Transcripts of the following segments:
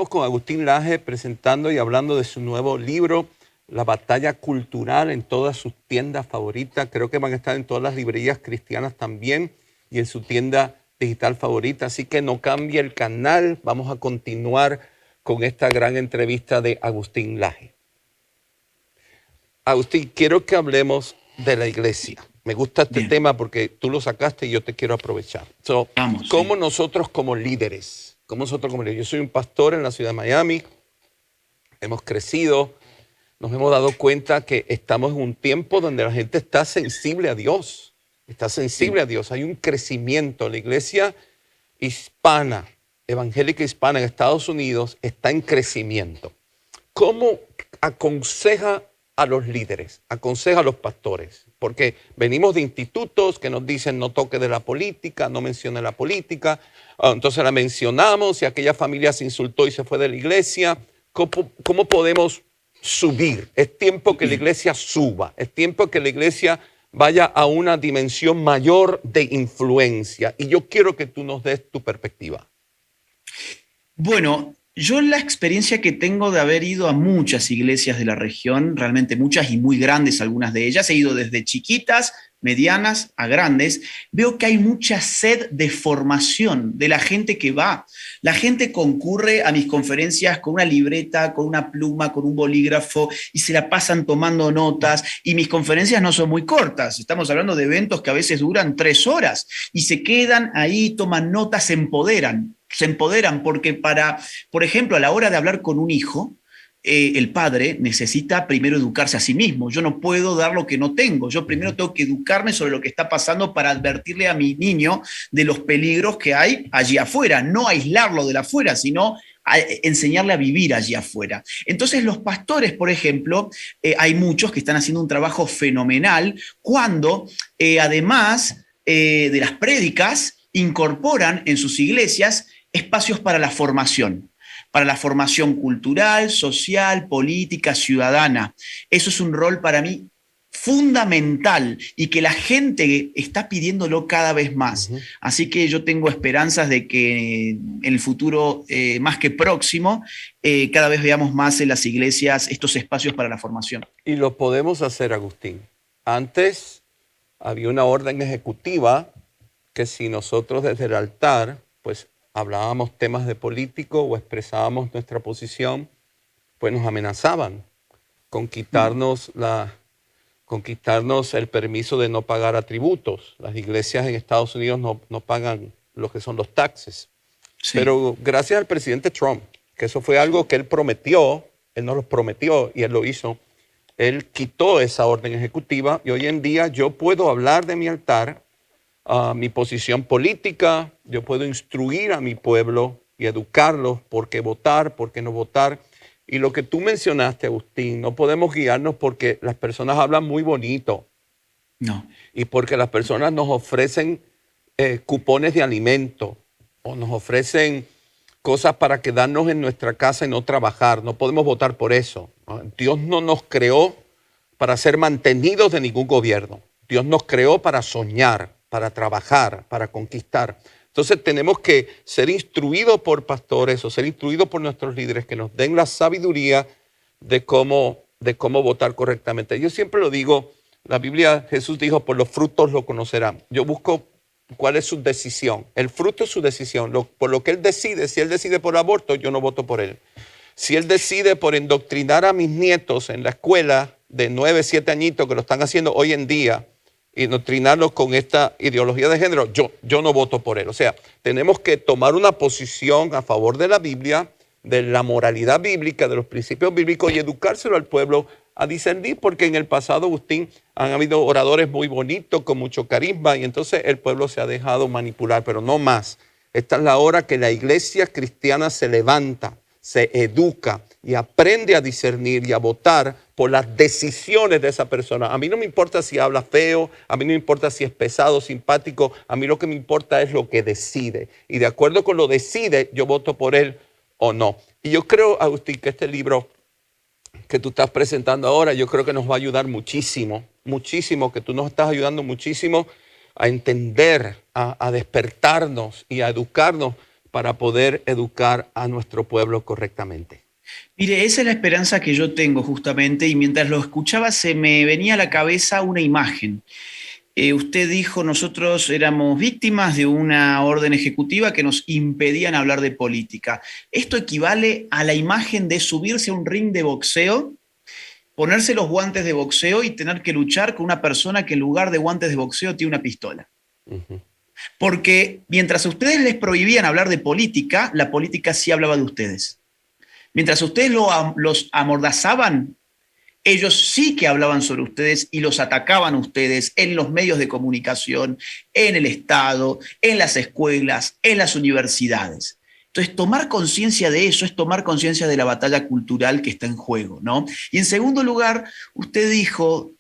Estamos con Agustín Laje presentando y hablando de su nuevo libro, La Batalla Cultural, en todas sus tiendas favoritas. Creo que van a estar en todas las librerías cristianas también y en su tienda digital favorita. Así que no cambie el canal. Vamos a continuar con esta gran entrevista de Agustín Laje. Agustín, quiero que hablemos de la iglesia. Me gusta este Bien, tema porque tú lo sacaste y yo te quiero aprovechar. vamos, ¿Cómo sí. nosotros como líderes? Yo soy un pastor en la ciudad de Miami. Hemos crecido, nos hemos dado cuenta que estamos en un tiempo donde la gente está sensible a Dios. Está sensible Sí. a Dios. Hay un crecimiento. La iglesia hispana, evangélica hispana en Estados Unidos está en crecimiento. ¿Cómo aconseja a los líderes, aconseja a los pastores? Porque venimos de institutos que nos dicen no toque de la política, no mencione la política, entonces la mencionamos y aquella familia se insultó y se fue de la iglesia. ¿Cómo podemos subir? Es tiempo que la Bien. iglesia suba, es tiempo que la iglesia vaya a una dimensión mayor de influencia. Y yo quiero que tú nos des tu perspectiva. Bueno, yo la experiencia que tengo de haber ido a muchas iglesias de la región, realmente muchas y muy grandes algunas de ellas, he ido desde chiquitas, medianas a grandes, veo que hay mucha sed de formación de la gente que va. La gente concurre a mis conferencias con una libreta, con una pluma, con un bolígrafo y se la pasan tomando notas y mis conferencias no son muy cortas, estamos hablando de eventos que a veces duran 3 horas y se quedan ahí, toman notas, se empoderan porque por ejemplo, a la hora de hablar con un hijo, el padre necesita primero educarse a sí mismo. Yo no puedo dar lo que no tengo. Yo primero tengo que educarme sobre lo que está pasando para advertirle a mi niño de los peligros que hay allí afuera. No aislarlo de la afuera, sino enseñarle a vivir allí afuera. Entonces los pastores, por ejemplo, hay muchos que están haciendo un trabajo fenomenal cuando además de las prédicas incorporan en sus iglesias espacios para la formación cultural, social, política, ciudadana. Eso es un rol para mí fundamental y que la gente está pidiéndolo cada vez más. Ujú. Así que yo tengo esperanzas de que en el futuro más que próximo, cada vez veamos más en las iglesias estos espacios para la formación. Y lo podemos hacer, Agustín. Antes había una orden ejecutiva que si nosotros desde el altar, pues hablábamos temas de político o expresábamos nuestra posición, pues nos amenazaban con quitarnos el permiso de no pagar atributos. Las iglesias en Estados Unidos no pagan lo que son los taxes. Sí, Pero gracias al presidente Trump, que eso fue algo que él prometió, él nos lo prometió y él lo hizo, él quitó esa orden ejecutiva y hoy en día yo puedo hablar de mi altar, mi posición política, yo puedo instruir a mi pueblo y educarlos por qué votar, por qué no votar. Y lo que tú mencionaste, Agustín, no podemos guiarnos porque las personas hablan muy bonito no. y porque las personas nos ofrecen cupones de alimento o nos ofrecen cosas para quedarnos en nuestra casa y no trabajar. No podemos votar por eso. Dios no nos creó para ser mantenidos de ningún gobierno. Dios nos creó para soñar, para trabajar, para conquistar. Entonces tenemos que ser instruidos por pastores o ser instruidos por nuestros líderes que nos den la sabiduría de cómo votar correctamente. Yo siempre lo digo, la Biblia, Jesús dijo, por los frutos lo conocerán. Yo busco cuál es su decisión. El fruto es su decisión. Por lo que él decide, si él decide por aborto, yo no voto por él. Si él decide por indoctrinar a mis nietos en la escuela de 9, 7 añitos que lo están haciendo hoy en día, indoctrinarlos con esta ideología de género, yo no voto por él. O sea, tenemos que tomar una posición a favor de la Biblia, de la moralidad bíblica, de los principios bíblicos y educárselo al pueblo a discernir, porque en el pasado, Agustín, han habido oradores muy bonitos, con mucho carisma, y entonces el pueblo se ha dejado manipular, pero no más. Esta es la hora que la iglesia cristiana se levanta, se educa y aprende a discernir y a votar por las decisiones de esa persona. A mí no me importa si habla feo, a mí no me importa si es pesado, simpático, a mí lo que me importa es lo que decide. Y de acuerdo con lo decide, yo voto por él o no. Y yo creo, Agustín, que este libro que tú estás presentando ahora, yo creo que nos va a ayudar muchísimo, muchísimo, que tú nos estás ayudando muchísimo a entender, a despertarnos y a educarnos para poder educar a nuestro pueblo correctamente? Mire, esa es la esperanza que yo tengo justamente, y mientras lo escuchaba se me venía a la cabeza una imagen. Usted dijo, nosotros éramos víctimas de una orden ejecutiva que nos impedían hablar de política. Esto equivale a la imagen de subirse a un ring de boxeo, ponerse los guantes de boxeo y tener que luchar con una persona que en lugar de guantes de boxeo tiene una pistola. Ujú. Porque mientras a ustedes les prohibían hablar de política, la política sí hablaba de ustedes. Mientras ustedes los amordazaban, ellos sí que hablaban sobre ustedes y los atacaban a ustedes en los medios de comunicación, en el Estado, en las escuelas, en las universidades. Entonces, tomar conciencia de eso es tomar conciencia de la batalla cultural que está en juego, ¿no? Y en segundo lugar, usted dijo,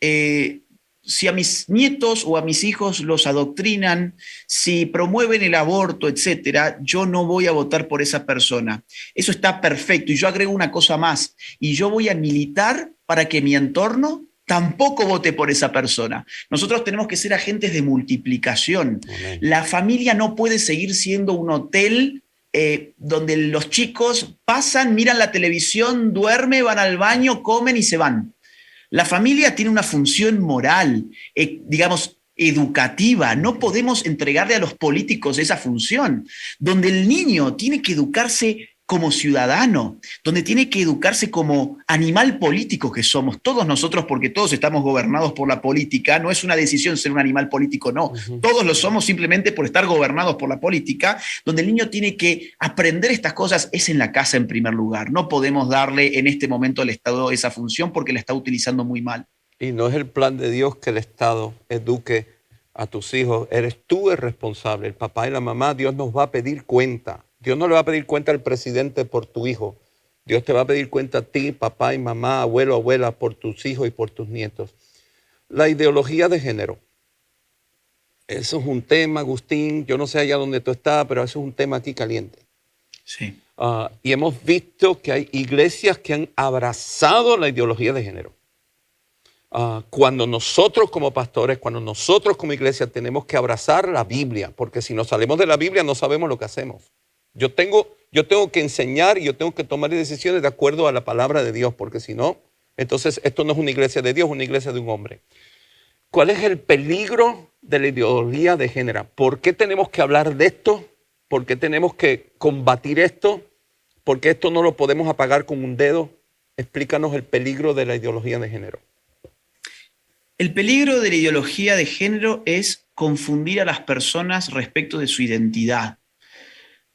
si a mis nietos o a mis hijos los adoctrinan, si promueven el aborto, etcétera, yo no voy a votar por esa persona. Eso está perfecto. Y yo agrego una cosa más, y yo voy a militar para que mi entorno tampoco vote por esa persona. Nosotros tenemos que ser agentes de multiplicación. Amén. La familia no puede seguir siendo un hotel donde los chicos pasan, miran la televisión, duermen, van al baño, comen y se van. La familia tiene una función moral, digamos, educativa. No podemos entregarle a los políticos esa función, donde el niño tiene que educarse como ciudadano, donde tiene que educarse como animal político que somos todos nosotros, porque todos estamos gobernados por la política. No es una decisión ser un animal político, no. Todos lo somos simplemente por estar gobernados por la política. Donde el niño tiene que aprender estas cosas es en la casa en primer lugar. No podemos darle en este momento al Estado esa función porque la está utilizando muy mal. Y no es el plan de Dios que el Estado eduque a tus hijos. Eres tú el responsable, el papá y la mamá. Dios nos va a pedir cuenta. Dios no le va a pedir cuenta al presidente por tu hijo. Dios te va a pedir cuenta a ti, papá y mamá, abuelo, abuela, por tus hijos y por tus nietos. La ideología de género. Eso es un tema, Agustín. Yo no sé allá donde tú estás, pero eso es un tema aquí caliente. Sí. Y hemos visto que hay iglesias que han abrazado la ideología de género. Cuando nosotros como pastores, cuando nosotros como iglesia tenemos que abrazar la Biblia, porque si nos salimos de la Biblia no sabemos lo que hacemos. Yo tengo que enseñar y yo tengo que tomar decisiones de acuerdo a la palabra de Dios, porque si no, entonces esto no es una iglesia de Dios, es una iglesia de un hombre. ¿Cuál es el peligro de la ideología de género? ¿Por qué tenemos que hablar de esto? ¿Por qué tenemos que combatir esto? ¿Por qué esto no lo podemos apagar con un dedo? Explícanos el peligro de la ideología de género. El peligro de la ideología de género es confundir a las personas respecto de su identidad.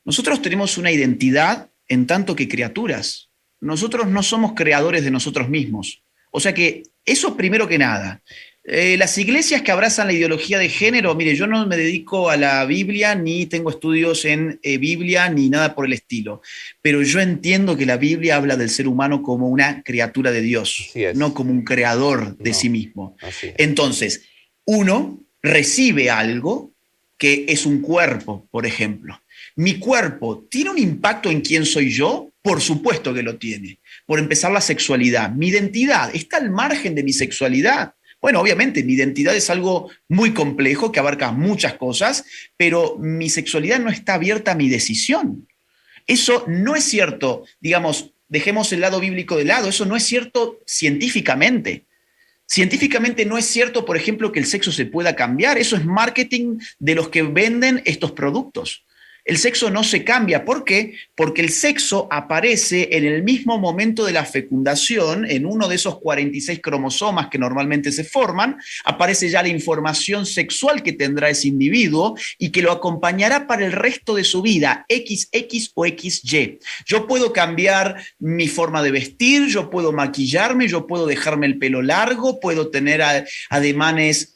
Nosotros tenemos una identidad en tanto que criaturas. Nosotros no somos creadores de nosotros mismos. O sea que eso primero que nada. Las iglesias que abrazan la ideología de género, mire, yo no me dedico a la Biblia, ni tengo estudios en Biblia, ni nada por el estilo. Pero yo entiendo que la Biblia habla del ser humano como una criatura de Dios, no como un creador de sí mismo. Entonces, uno recibe algo que es un cuerpo, por ejemplo. ¿Mi cuerpo tiene un impacto en quién soy yo? Por supuesto que lo tiene. Por empezar, la sexualidad. ¿Mi identidad está al margen de mi sexualidad? Bueno, obviamente mi identidad es algo muy complejo que abarca muchas cosas, pero mi sexualidad no está abierta a mi decisión. Eso no es cierto, digamos, dejemos el lado bíblico de lado, eso no es cierto científicamente. Científicamente no es cierto, por ejemplo, que el sexo se pueda cambiar. Eso es marketing de los que venden estos productos. El sexo no se cambia. ¿Por qué? Porque el sexo aparece en el mismo momento de la fecundación, en uno de esos 46 cromosomas que normalmente se forman, aparece ya la información sexual que tendrá ese individuo y que lo acompañará para el resto de su vida, XX o XY. Yo puedo cambiar mi forma de vestir, yo puedo maquillarme, yo puedo dejarme el pelo largo, puedo tener ademanes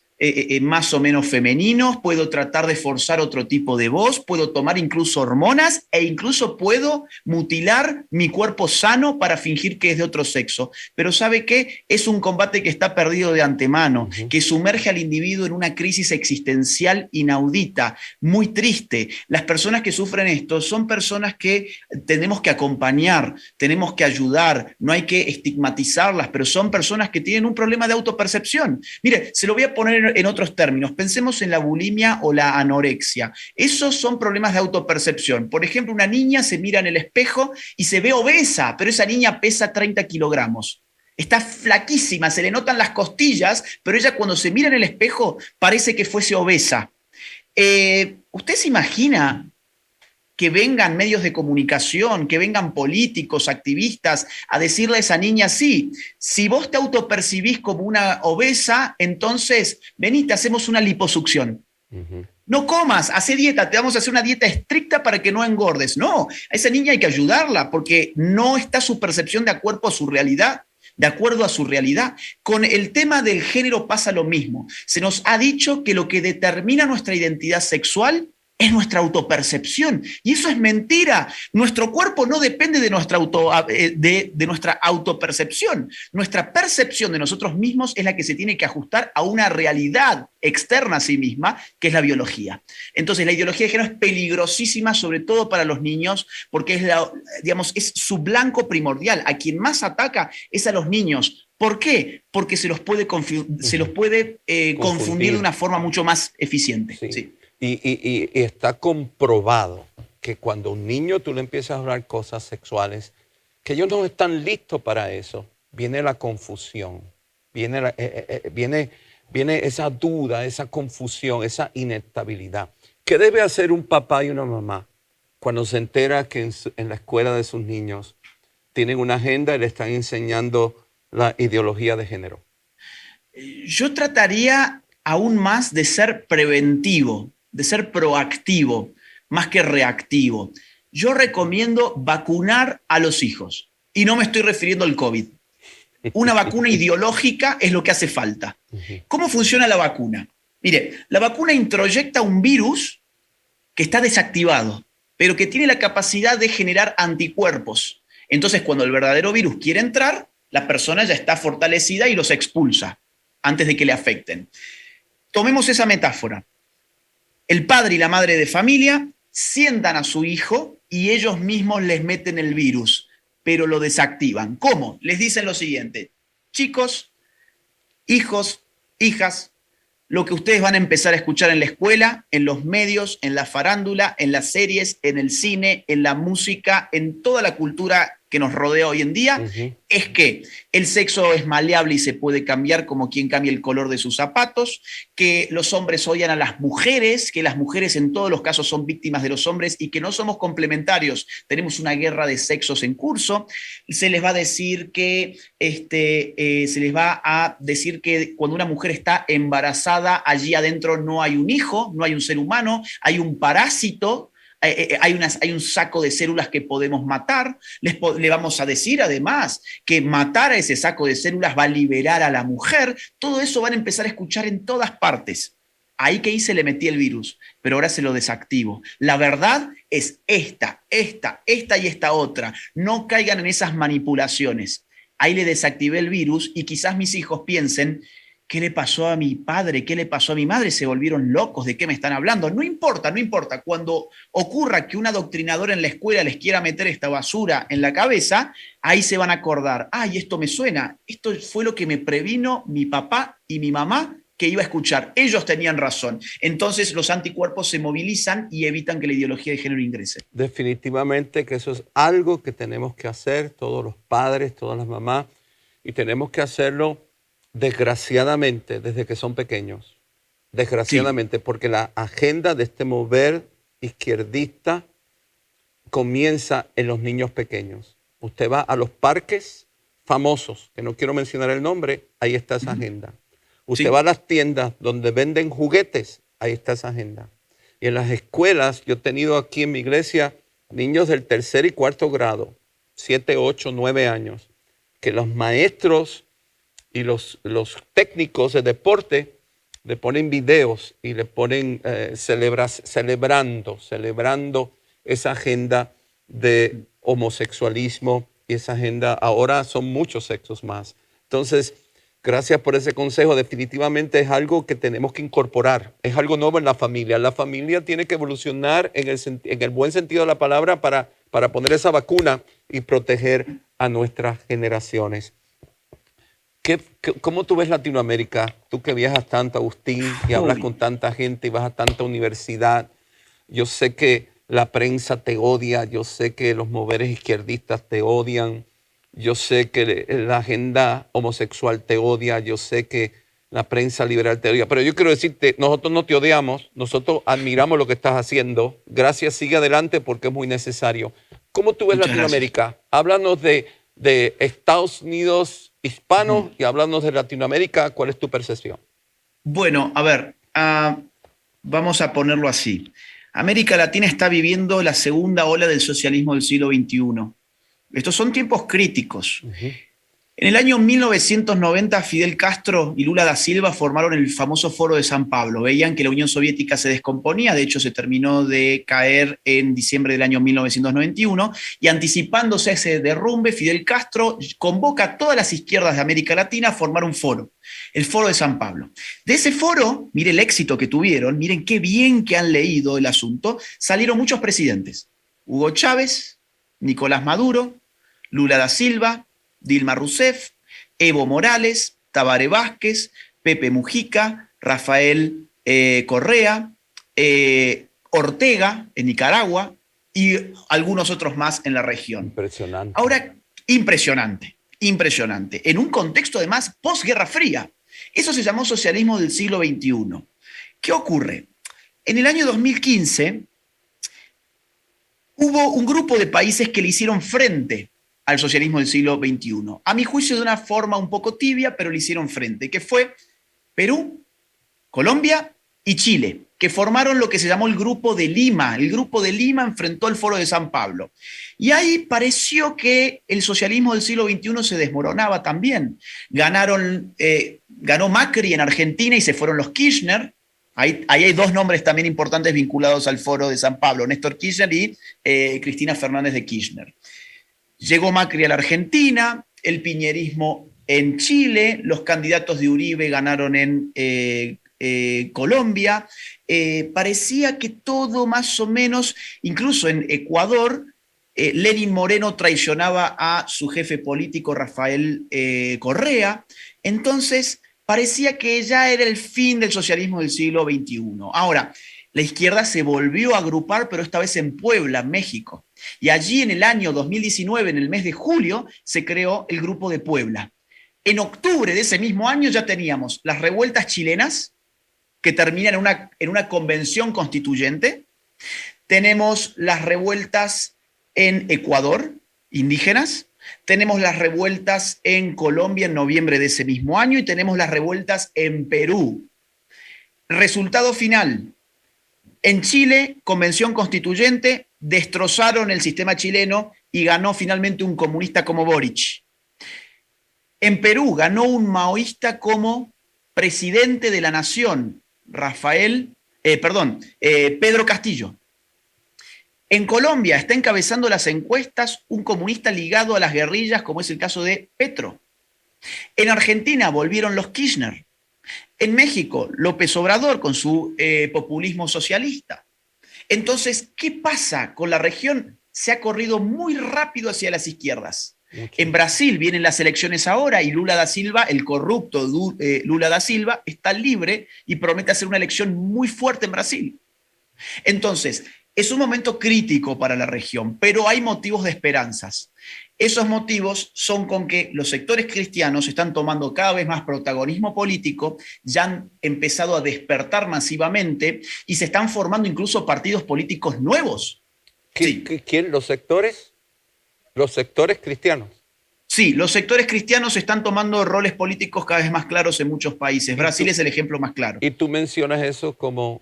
más o menos femeninos, puedo tratar de forzar otro tipo de voz, puedo tomar incluso hormonas e incluso puedo mutilar mi cuerpo sano para fingir que es de otro sexo. Pero ¿sabe qué? Es un combate que está perdido de antemano, que sumerge al individuo en una crisis existencial inaudita, muy triste. Las personas que sufren esto son personas que tenemos que acompañar, tenemos que ayudar, no hay que estigmatizarlas, pero son personas que tienen un problema de autopercepción. Mire, se lo voy a poner poner en otros términos. Pensemos en la bulimia o la anorexia. Esos son problemas de autopercepción. Por ejemplo, una niña se mira en el espejo y se ve obesa, pero esa niña pesa 30 kilogramos. Está flaquísima, se le notan las costillas, pero ella cuando se mira en el espejo parece que fuese obesa. ¿Usted se imagina que vengan medios de comunicación, que vengan políticos, activistas, a decirle a esa niña, sí, si vos te autopercibís como una obesa, entonces vení, te hacemos una liposucción. No comas, hace dieta, te vamos a hacer una dieta estricta para que no engordes. No, a esa niña hay que ayudarla porque no está su percepción de acuerdo a su realidad. De acuerdo a su realidad. Con el tema del género pasa lo mismo. Se nos ha dicho que lo que determina nuestra identidad sexual es nuestra autopercepción. Y eso es mentira. Nuestro cuerpo no depende de nuestra autopercepción. Nuestra percepción de nosotros mismos es la que se tiene que ajustar a una realidad externa a sí misma, que es la biología. Entonces, la ideología de género es peligrosísima, sobre todo para los niños, porque es su blanco primordial. A quien más ataca es a los niños. ¿Por qué? Porque se los puede confundir de una forma mucho más eficiente. Sí. Sí. Y está comprobado que cuando un niño tú le empiezas a hablar cosas sexuales, que ellos no están listos para eso, viene la confusión, viene esa duda, esa confusión, esa inestabilidad. ¿Qué debe hacer un papá y una mamá cuando se entera que en la escuela de sus niños tienen una agenda y le están enseñando la ideología de género? Yo trataría aún más de ser preventivo, de ser proactivo, más que reactivo. Yo recomiendo vacunar a los hijos. Y no me estoy refiriendo al COVID. Una vacuna ideológica es lo que hace falta. ¿Cómo funciona la vacuna? Mire, la vacuna introyecta un virus que está desactivado, pero que tiene la capacidad de generar anticuerpos. Entonces, cuando el verdadero virus quiere entrar, la persona ya está fortalecida y los expulsa antes de que le afecten. Tomemos esa metáfora. El padre y la madre de familia sientan a su hijo y ellos mismos les meten el virus, pero lo desactivan. ¿Cómo? Les dicen lo siguiente: chicos, hijos, hijas, lo que ustedes van a empezar a escuchar en la escuela, en los medios, en la farándula, en las series, en el cine, en la música, en toda la cultura que nos rodea hoy en día, es que el sexo es maleable y se puede cambiar como quien cambia el color de sus zapatos, que los hombres odian a las mujeres, que las mujeres en todos los casos son víctimas de los hombres y que no somos complementarios, tenemos una guerra de sexos en curso. Se les va a decir que cuando una mujer está embarazada, allí adentro no hay un hijo, no hay un ser humano, hay un parásito. Hay un saco de células que podemos matar. Le vamos a decir además que matar a ese saco de células va a liberar a la mujer. Todo eso van a empezar a escuchar en todas partes. Ahí que hice le metí el virus, pero ahora se lo desactivo. La verdad es esta y esta otra. No caigan en esas manipulaciones. Ahí le desactivé el virus y quizás mis hijos piensen: ¿qué le pasó a mi padre? ¿Qué le pasó a mi madre? ¿Se volvieron locos? ¿De qué me están hablando? No importa, no importa. Cuando ocurra que un adoctrinador en la escuela les quiera meter esta basura en la cabeza, ahí se van a acordar: ay, esto me suena. Esto fue lo que me previno mi papá y mi mamá que iba a escuchar. Ellos tenían razón. Entonces los anticuerpos se movilizan y evitan que la ideología de género ingrese. Definitivamente que eso es algo que tenemos que hacer todos los padres, todas las mamás, y tenemos que hacerlo desgraciadamente desde que son pequeños. Desgraciadamente, sí. Porque la agenda de este mover izquierdista comienza en los niños pequeños. Usted va a los parques famosos, que no quiero mencionar el nombre, ahí está esa agenda. Usted va a las tiendas donde venden juguetes, ahí está esa agenda. Y en las escuelas, yo he tenido aquí en mi iglesia niños del 3er y 4º grado, 7, 8, 9 años, que los maestros y los técnicos de deporte le ponen videos y le ponen celebrando esa agenda de homosexualismo y esa agenda. Ahora son muchos sexos más. Entonces, gracias por ese consejo. Definitivamente es algo que tenemos que incorporar. Es algo nuevo en la familia. La familia tiene que evolucionar en el buen sentido de la palabra para poner esa vacuna y proteger a nuestras generaciones. ¿Cómo tú ves Latinoamérica? Tú que viajas tanto, Agustín, y hablas Uy, con tanta gente y vas a tanta universidad. Yo sé que la prensa te odia, yo sé que los moveres izquierdistas te odian, yo sé que la agenda homosexual te odia, yo sé que la prensa liberal te odia, pero yo quiero decirte, nosotros no te odiamos, nosotros admiramos lo que estás haciendo. Gracias, sigue adelante porque es muy necesario. ¿Cómo tú ves muchas gracias. Latinoamérica? Háblanos de Estados Unidos Ujú. hispanos y háblanos de Latinoamérica. ¿Cuál es tu percepción? Bueno, a ver, vamos a ponerlo así. América Latina está viviendo la segunda ola del socialismo del siglo XXI. Estos son tiempos críticos. Ujú. En el año 1990, Fidel Castro y Lula da Silva formaron el famoso Foro de San Pablo. Veían que la Unión Soviética se descomponía, de hecho se terminó de caer en diciembre del año 1991, y anticipándose a ese derrumbe, Fidel Castro convoca a todas las izquierdas de América Latina a formar un foro, el Foro de San Pablo. De ese foro, mire el éxito que tuvieron, miren qué bien que han leído el asunto, salieron muchos presidentes. Hugo Chávez, Nicolás Maduro, Lula da Silva, Dilma Rousseff, Evo Morales, Tabaré Vázquez, Pepe Mujica, Rafael Correa, Ortega en Nicaragua y algunos otros más en la región. Impresionante. Ahora, impresionante, impresionante. En un contexto además posguerra fría. Eso se llamó socialismo del siglo XXI. ¿Qué ocurre? En el año 2015 hubo un grupo de países que le hicieron frente al socialismo del siglo XXI. A mi juicio, de una forma un poco tibia, pero le hicieron frente, que fue Perú, Colombia y Chile, que formaron lo que se llamó el Grupo de Lima. El Grupo de Lima enfrentó el Foro de San Pablo. Y ahí pareció que el socialismo del siglo XXI se desmoronaba también. Ganó Macri en Argentina y se fueron los Kirchner. Ahí hay dos nombres también importantes vinculados al Foro de San Pablo, Néstor Kirchner y Cristina Fernández de Kirchner. Llegó Macri a la Argentina, el piñerismo en Chile, los candidatos de Uribe ganaron en Colombia. Parecía que todo más o menos, incluso en Ecuador, Lenin Moreno traicionaba a su jefe político Rafael Correa. Entonces, parecía que ya era el fin del socialismo del siglo XXI. Ahora, la izquierda se volvió a agrupar, pero esta vez en Puebla, México. Y allí en el año 2019, en el mes de julio, se creó el Grupo de Puebla. En octubre de ese mismo año ya teníamos las revueltas chilenas, que terminan en una convención constituyente. Tenemos las revueltas en Ecuador, indígenas. Tenemos las revueltas en Colombia en noviembre de ese mismo año y tenemos las revueltas en Perú. Resultado final, en Chile, convención constituyente, destrozaron el sistema chileno y ganó finalmente un comunista como Boric. En Perú ganó un maoísta como presidente de la nación, Pedro Castillo. En Colombia está encabezando las encuestas un comunista ligado a las guerrillas, como es el caso de Petro. En Argentina volvieron los Kirchner. En México, López Obrador con su populismo socialista. Entonces, ¿qué pasa con la región? Se ha corrido muy rápido hacia las izquierdas. En Mucho. Brasil vienen las elecciones ahora y Lula da Silva, el corrupto Lula da Silva, está libre y promete hacer una elección muy fuerte en Brasil. Entonces, es un momento crítico para la región, pero hay motivos de esperanzas. Esos motivos son con que los sectores cristianos están tomando cada vez más protagonismo político, ya han empezado a despertar masivamente y se están formando incluso partidos políticos nuevos. Sí, ¿Quién? ¿Los sectores? Los sectores cristianos. sí, los sectores cristianos están tomando roles políticos cada vez más claros en muchos países. Y Brasil tú, es el ejemplo más claro. y tú mencionas eso como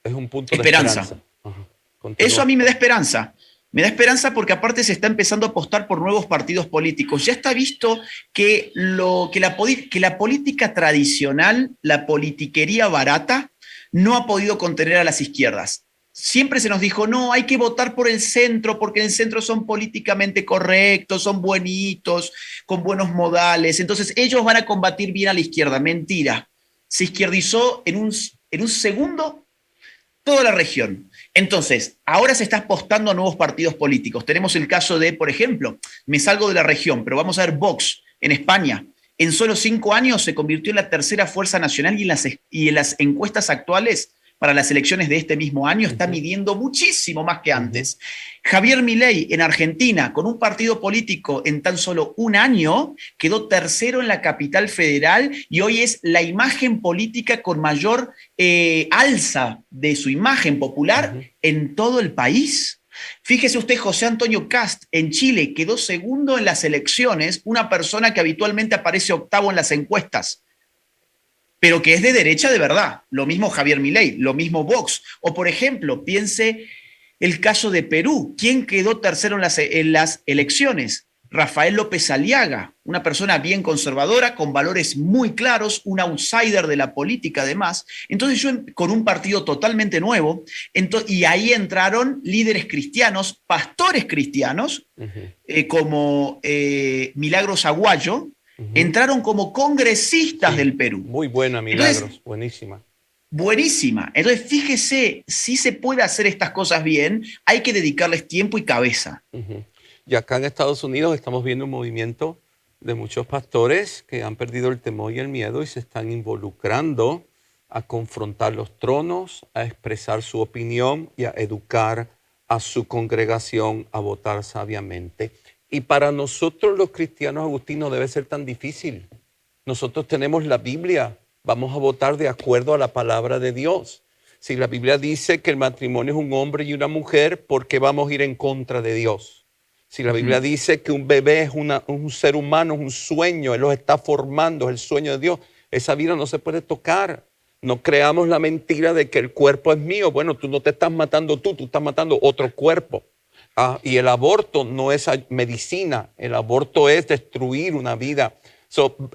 es un punto de Esperanza. esperanza. Ajá. Eso a Continúa. mí me da esperanza. Me da esperanza porque aparte se está empezando a apostar por nuevos partidos políticos. Ya está visto que la política tradicional, la politiquería barata, no ha podido contener a las izquierdas. Siempre se nos dijo, no, hay que votar por el centro, porque en el centro son políticamente correctos, son buenitos, con buenos modales. Entonces ellos van a combatir bien a la izquierda. Mentira. Se izquierdizó en un segundo toda la región. Entonces, ahora se está apostando a nuevos partidos políticos. Tenemos el caso de, por ejemplo, me salgo de la región, pero vamos a ver Vox en España. en solo 5 años se convirtió en la tercera fuerza nacional y en las encuestas actuales para las elecciones de este mismo año está midiendo muchísimo más que antes. Javier Milei en Argentina, con un partido político en tan solo un año, quedó tercero en la capital federal y hoy es la imagen política con mayor alza de su imagen popular en todo el país. Fíjese usted, José Antonio Kast en Chile quedó segundo en las elecciones, una persona que habitualmente aparece octavo en las encuestas, pero que es de derecha de verdad. Lo mismo Javier Milei, lo mismo Vox. O, por ejemplo, piense el caso de Perú. ¿Quién quedó tercero en las elecciones? Rafael López Aliaga, una persona bien conservadora, con valores muy claros, un outsider de la política además. Entonces yo, con un partido totalmente nuevo, y ahí entraron líderes cristianos, pastores cristianos, como Milagros Aguayo, entraron como congresistas del Perú. Muy buena, Milagros, entonces, buenísima. Buenísima. Entonces, fíjese, si se puede hacer estas cosas bien, hay que dedicarles tiempo y cabeza. Y acá en Estados Unidos estamos viendo un movimiento de muchos pastores que han perdido el temor y el miedo y se están involucrando a confrontar los tronos, a expresar su opinión y a educar a su congregación a votar sabiamente. Y para nosotros los cristianos, Agustín, no debe ser tan difícil. Nosotros tenemos la Biblia, vamos a votar de acuerdo a la palabra de Dios. Si la Biblia dice que el matrimonio es un hombre y una mujer, ¿por qué vamos a ir en contra de Dios? Si la Biblia dice que un bebé es un ser humano, es un sueño, Él los está formando, es el sueño de Dios, esa vida no se puede tocar. No creamos la mentira de que el cuerpo es mío. Bueno, tú no te estás matando tú estás matando otro cuerpo. Y el aborto no es medicina, el aborto es destruir una vida.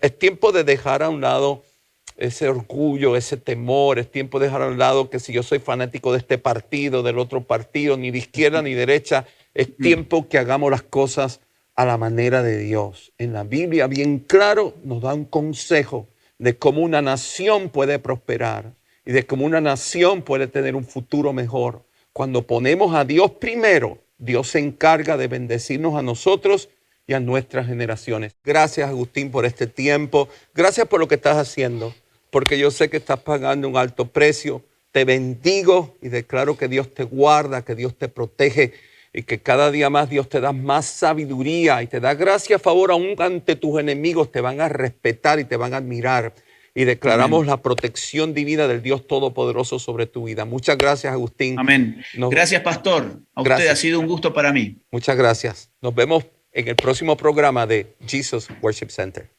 Es tiempo de dejar a un lado ese orgullo, ese temor, es tiempo de dejar a un lado que si yo soy fanático de este partido, del otro partido, ni de izquierda ni derecha, es tiempo que hagamos las cosas a la manera de Dios. En la Biblia, bien claro, nos da un consejo de cómo una nación puede prosperar y de cómo una nación puede tener un futuro mejor. Cuando ponemos a Dios primero, Dios se encarga de bendecirnos a nosotros y a nuestras generaciones. Gracias, Agustín, por este tiempo. Gracias por lo que estás haciendo, porque yo sé que estás pagando un alto precio. Te bendigo y declaro que Dios te guarda, que Dios te protege y que cada día más Dios te da más sabiduría y te da gracia a favor, aún ante tus enemigos te van a respetar y te van a admirar. Y declaramos la protección divina del Dios Todopoderoso sobre tu vida. Muchas gracias, Agustín. Amén. Gracias, pastor. A usted ha sido un gusto para mí. Muchas gracias. Nos vemos en el próximo programa de Jesus Worship Center.